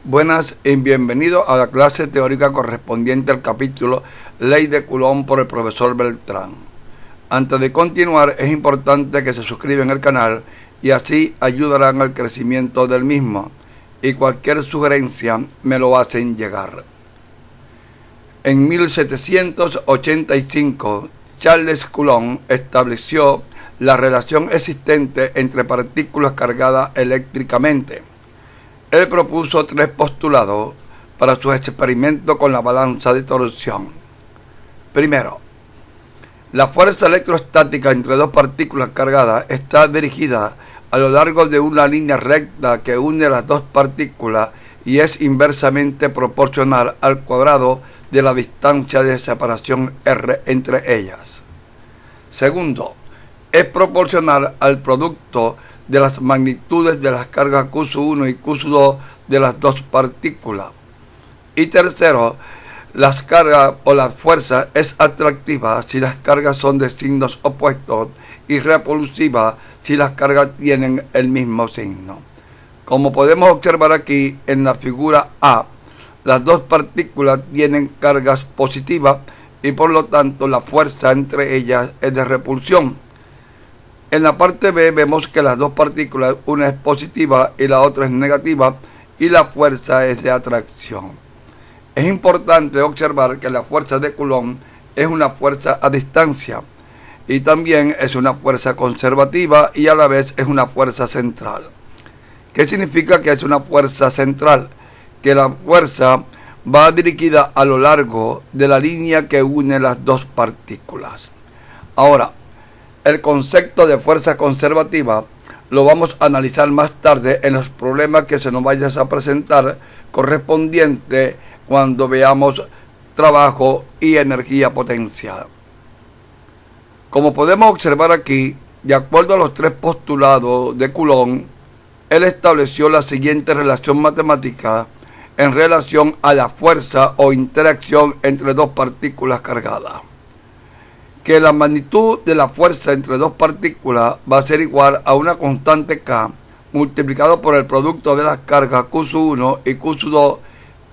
Buenas y bienvenido a la clase teórica correspondiente al capítulo Ley de Coulomb por el profesor Beltrán. Antes de continuar, es importante que se suscriban al canal y así ayudarán al crecimiento del mismo, y cualquier sugerencia me lo hacen llegar. En 1785, Charles Coulomb estableció la relación existente entre partículas cargadas eléctricamente. Él propuso tres postulados para sus experimentos con la balanza de torsión. Primero, la fuerza electrostática entre dos partículas cargadas está dirigida a lo largo de una línea recta que une las dos partículas y es inversamente proporcional al cuadrado de la distancia de separación r entre ellas. Segundo, es proporcional al producto de las magnitudes de las cargas Q1 y Q2 de las dos partículas. Y tercero, las cargas o la fuerza es atractiva si las cargas son de signos opuestos y repulsiva si las cargas tienen el mismo signo. Como podemos observar aquí en la figura A, las dos partículas tienen cargas positivas y por lo tanto la fuerza entre ellas es de repulsión. En la parte B vemos que las dos partículas, una es positiva y la otra es negativa, y la fuerza es de atracción. Es importante observar que la fuerza de Coulomb es una fuerza a distancia, y también es una fuerza conservativa y a la vez es una fuerza central. ¿Qué significa que es una fuerza central? Que la fuerza va dirigida a lo largo de la línea que une las dos partículas. Ahora, el concepto de fuerza conservativa lo vamos a analizar más tarde en los problemas que se nos vayan a presentar correspondiente cuando veamos trabajo y energía potencial. Como podemos observar aquí, de acuerdo a los tres postulados de Coulomb, él estableció la siguiente relación matemática en relación a la fuerza o interacción entre dos partículas cargadas. Que la magnitud de la fuerza entre dos partículas va a ser igual a una constante K multiplicado por el producto de las cargas Q1 y Q2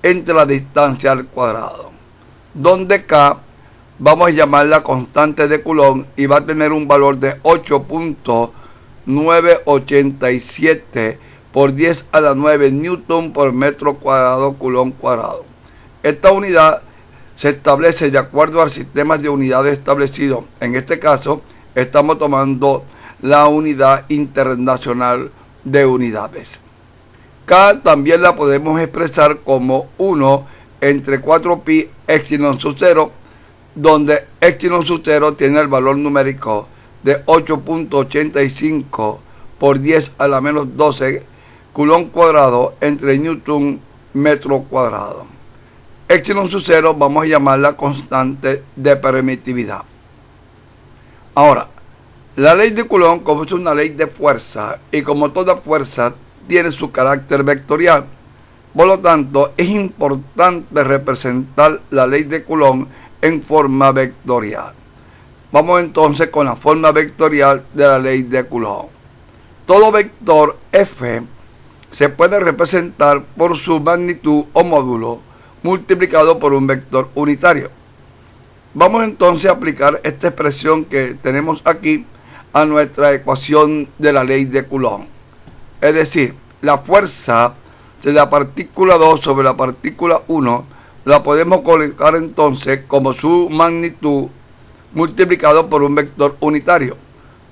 entre la distancia al cuadrado, donde K vamos a llamarla constante de Coulomb y va a tener un valor de 8.987 por 10 a la 9 Newton por metro cuadrado Coulomb cuadrado. Esta unidad se establece de acuerdo al sistema de unidades establecido. En este caso, estamos tomando la unidad internacional de unidades. K también la podemos expresar como 1 entre 4pi epsilon sub 0, donde epsilon sub 0 tiene el valor numérico de 8.85 por 10 a la menos 12 Coulomb cuadrado entre Newton metro cuadrado. Epsilon sub 0 vamos a llamarla constante de permitividad. Ahora, la ley de Coulomb, como es una ley de fuerza y como toda fuerza tiene su carácter vectorial, por lo tanto es importante representar la ley de Coulomb en forma vectorial. Vamos entonces con la forma vectorial de la ley de Coulomb. Todo vector F se puede representar por su magnitud o módulo multiplicado por un vector unitario. Vamos entonces a aplicar esta expresión que tenemos aquí a nuestra ecuación de la ley de Coulomb. Es decir, la fuerza de la partícula 2 sobre la partícula 1 la podemos colocar entonces como su magnitud multiplicado por un vector unitario,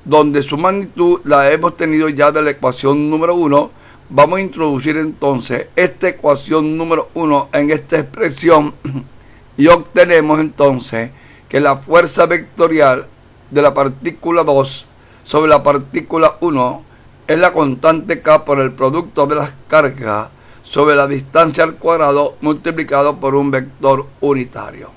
donde su magnitud la hemos tenido ya de la ecuación número 1. Vamos a introducir entonces esta ecuación número 1 en esta expresión y obtenemos entonces que la fuerza vectorial de la partícula 2 sobre la partícula 1 es la constante K por el producto de las cargas sobre la distancia al cuadrado multiplicado por un vector unitario.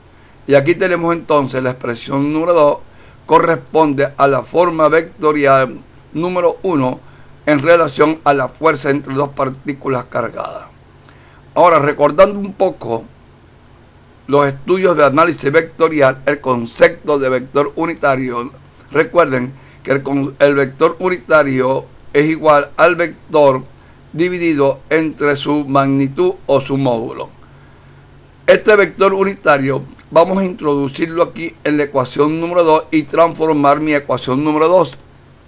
Y aquí tenemos entonces la expresión número 2 corresponde a la forma vectorial número 1 en relación a la fuerza entre dos partículas cargadas. Ahora, recordando un poco los estudios de análisis vectorial, el concepto de vector unitario, recuerden que el vector unitario es igual al vector dividido entre su magnitud o su módulo. Este vector unitario vamos a introducirlo aquí en la ecuación número 2 y transformar mi ecuación número 2.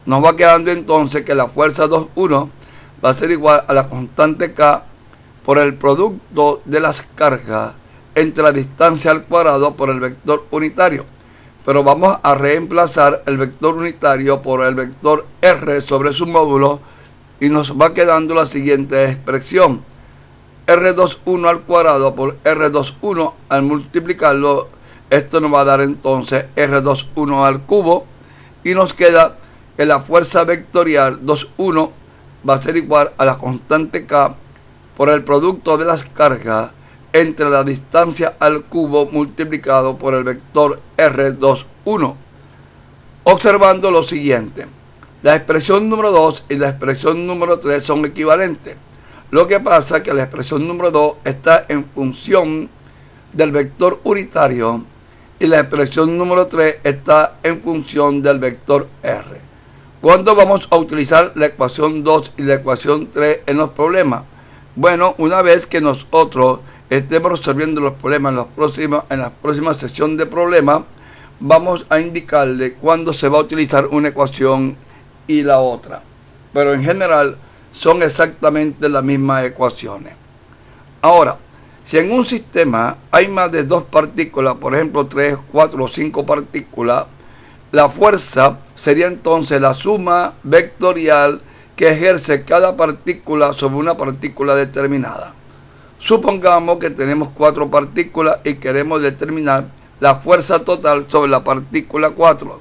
Nos va quedando entonces que la fuerza 2,1 va a ser igual a la constante K por el producto de las cargas entre la distancia al cuadrado por el vector unitario. Pero vamos a reemplazar el vector unitario por el vector R sobre su módulo y nos va quedando la siguiente expresión. R21 al cuadrado por R21, al multiplicarlo, esto nos va a dar entonces R21 al cubo, y nos queda que la fuerza vectorial 2,1 va a ser igual a la constante K por el producto de las cargas entre la distancia al cubo multiplicado por el vector R21. Observando lo siguiente, la expresión número 2 y la expresión número 3 son equivalentes. Lo que pasa es que la expresión número 2 está en función del vector unitario y la expresión número 3 está en función del vector R. ¿Cuándo vamos a utilizar la ecuación 2 y la ecuación 3 en los problemas? Bueno, una vez que nosotros estemos resolviendo los problemas en la próxima sesión de problemas, vamos a indicarle cuándo se va a utilizar una ecuación y la otra. Pero en general son exactamente las mismas ecuaciones. Ahora, si en un sistema hay más de 2 partículas, por ejemplo 3, 4 o 5 partículas, la fuerza sería entonces la suma vectorial que ejerce cada partícula sobre una partícula determinada. Supongamos que tenemos 4 partículas y queremos determinar la fuerza total sobre la partícula 4.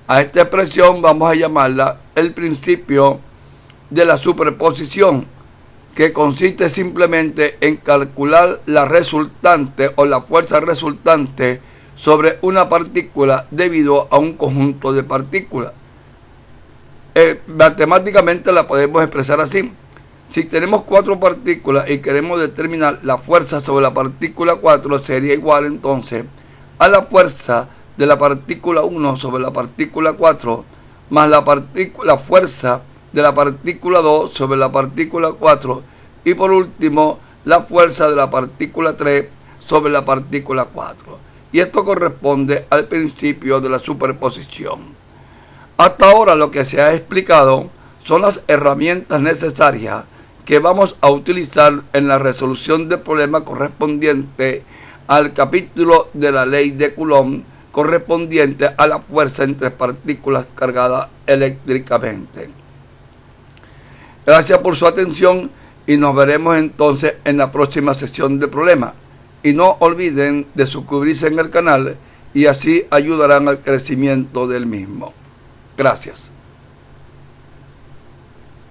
A esta expresión vamos a llamarla el principio de la superposición, que consiste simplemente en calcular la resultante o la fuerza resultante sobre una partícula debido a un conjunto de partículas. Matemáticamente la podemos expresar así. Si tenemos 4 partículas y queremos determinar la fuerza sobre la partícula 4, sería igual entonces a la fuerza de la partícula 1 sobre la partícula 4 más la fuerza de la partícula 2 sobre la partícula 4 y por último la fuerza de la partícula 3 sobre la partícula 4. Y esto corresponde al principio de la superposición. Hasta ahora lo que se ha explicado son las herramientas necesarias que vamos a utilizar en la resolución del problema correspondiente al capítulo de la ley de Coulomb correspondiente a la fuerza entre partículas cargadas eléctricamente. Gracias por su atención y nos veremos entonces en la próxima sesión de problemas. Y no olviden de suscribirse en el canal y así ayudarán al crecimiento del mismo. Gracias.